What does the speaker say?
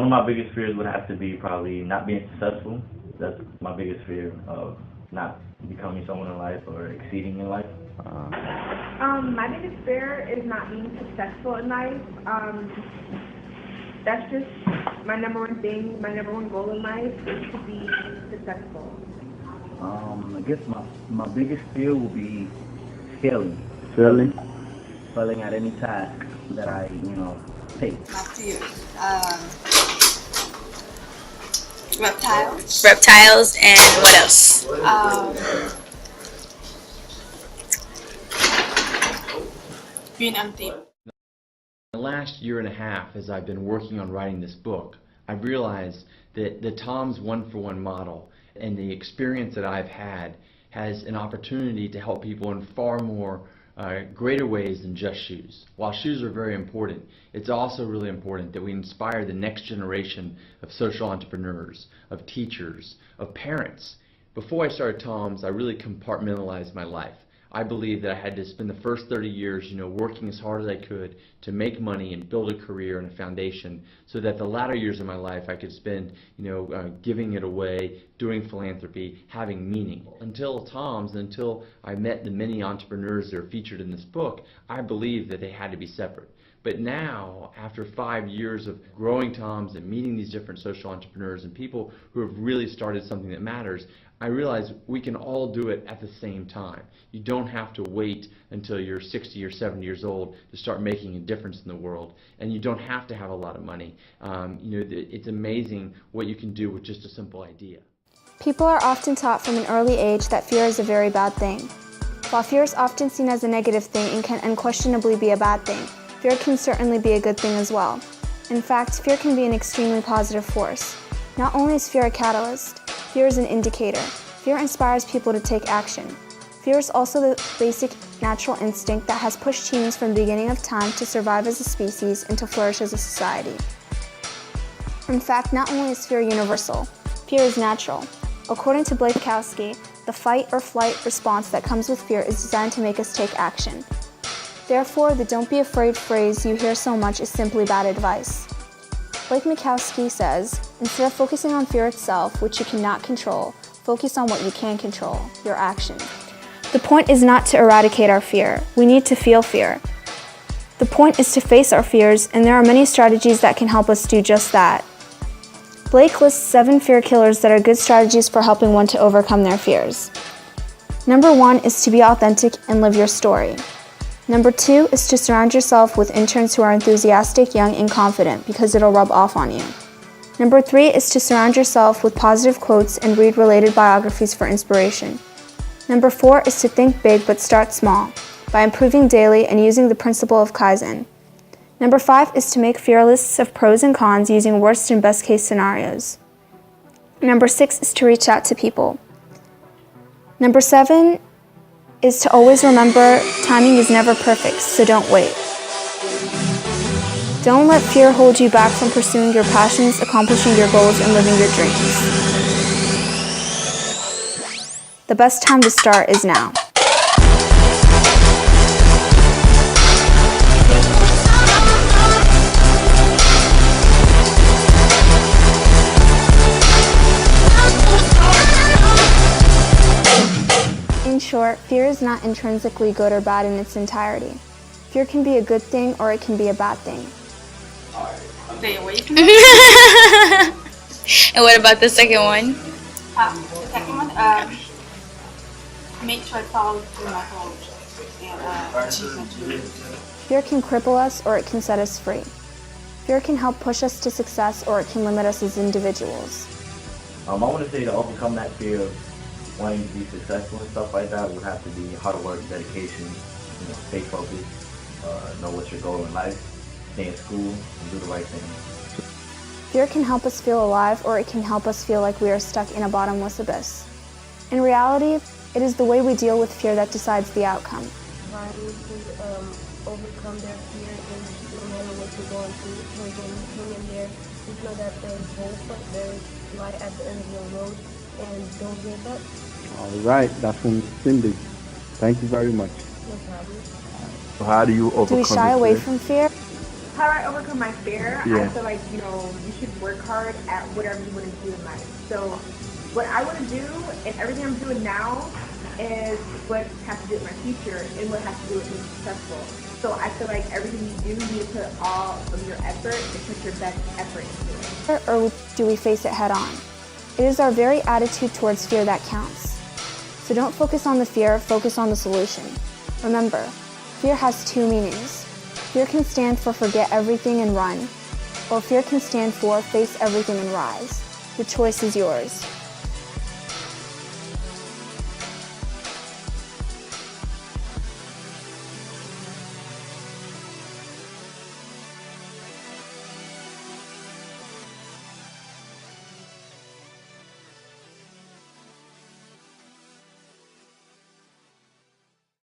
of my biggest fears would have to be probably not being successful. That's my biggest fear of not becoming someone in life or exceeding in life. My biggest fear is not being successful in life. That's just my number one thing, my number one goal in life is to be successful. I guess my biggest fear will be failing. Failing? Failing at any task that I, take. My fears. Reptiles. Reptiles and what else? Being empty. The last year and a half, as I've been working on writing this book, I've realized that the Tom's one-for-one model and the experience that I've had has an opportunity to help people in far more greater ways than just shoes. While shoes are very important, it's also really important that we inspire the next generation of social entrepreneurs, of teachers, of parents. Before I started Tom's, I really compartmentalized my life. I believed that I had to spend the first 30 years, working as hard as I could to make money and build a career and a foundation, so that the latter years of my life I could spend, giving it away, doing philanthropy, having meaning. Until Tom's, until I met the many entrepreneurs that are featured in this book, I believed that they had to be separate. But now, after 5 years of growing Tom's and meeting these different social entrepreneurs and people who have really started something that matters, I realize we can all do it at the same time. You don't have to wait until you're 60 or 70 years old to start making a difference in the world, and you don't have to have a lot of money. It's amazing what you can do with just a simple idea. People are often taught from an early age that fear is a very bad thing. While fear is often seen as a negative thing and can unquestionably be a bad thing, fear can certainly be a good thing as well. In fact, fear can be an extremely positive force. Not only is fear a catalyst, fear is an indicator. Fear inspires people to take action. Fear is also the basic natural instinct that has pushed humans from the beginning of time to survive as a species and to flourish as a society. In fact, not only is fear universal, fear is natural. According to Blake Mikowski, the fight or flight response that comes with fear is designed to make us take action. Therefore, the "don't be afraid" phrase you hear so much is simply bad advice. Blake Mikowski says, instead of focusing on fear itself, which you cannot control, focus on what you can control, your action. The point is not to eradicate our fear. We need to feel fear. The point is to face our fears, and there are many strategies that can help us do just that. Blake lists 7 fear killers that are good strategies for helping one to overcome their fears. Number 1 is to be authentic and live your story. Number 2 is to surround yourself with interns who are enthusiastic, young, and confident because it'll rub off on you. Number 3 is to surround yourself with positive quotes and read related biographies for inspiration. Number 4 is to think big but start small by improving daily and using the principle of Kaizen. Number 5 is to make fear lists of pros and cons using worst and best case scenarios. Number 6 is to reach out to people. Number 7 is to always remember timing is never perfect, so don't wait. Don't let fear hold you back from pursuing your passions, accomplishing your goals, and living your dreams. The best time to start is now. In short, fear is not intrinsically good or bad in its entirety. Fear can be a good thing or it can be a bad thing. Stay away from And what about the second one? the second one, make sure I follow through my goals and achieve my dreams. Fear can cripple us or it can set us free. Fear can help push us to success or it can limit us as individuals. I want to say to overcome that fear of wanting to be successful and stuff like that would have to be hard work, dedication, stay focused, know what's your goal in life, stay in school, and do the right thing. Fear can help us feel alive or it can help us feel like we are stuck in a bottomless abyss. In reality, it is the way we deal with fear that decides the outcome. Trying to overcome their fear and no matter what you're going through, hang in there. Just know that there's hope, there's light at the end of the road, and don't give up. All right, that's from Cindy. Thank you very much. No problem. So how do you overcome Do we shy your away fear? from fear? How do I overcome my fear? I Yeah. feel like, you should work hard at whatever you want to do in life. So what I want to do and everything I'm doing now is what has to do with my future and what has to do with being successful. So I feel like everything you do, you need to put all of your effort and put your best effort into it. Or do we face it head on? It is our very attitude towards fear that counts. So don't focus on the fear, focus on the solution. Remember, fear has two meanings. Fear can stand for forget everything and run, or fear can stand for face everything and rise. The choice is yours.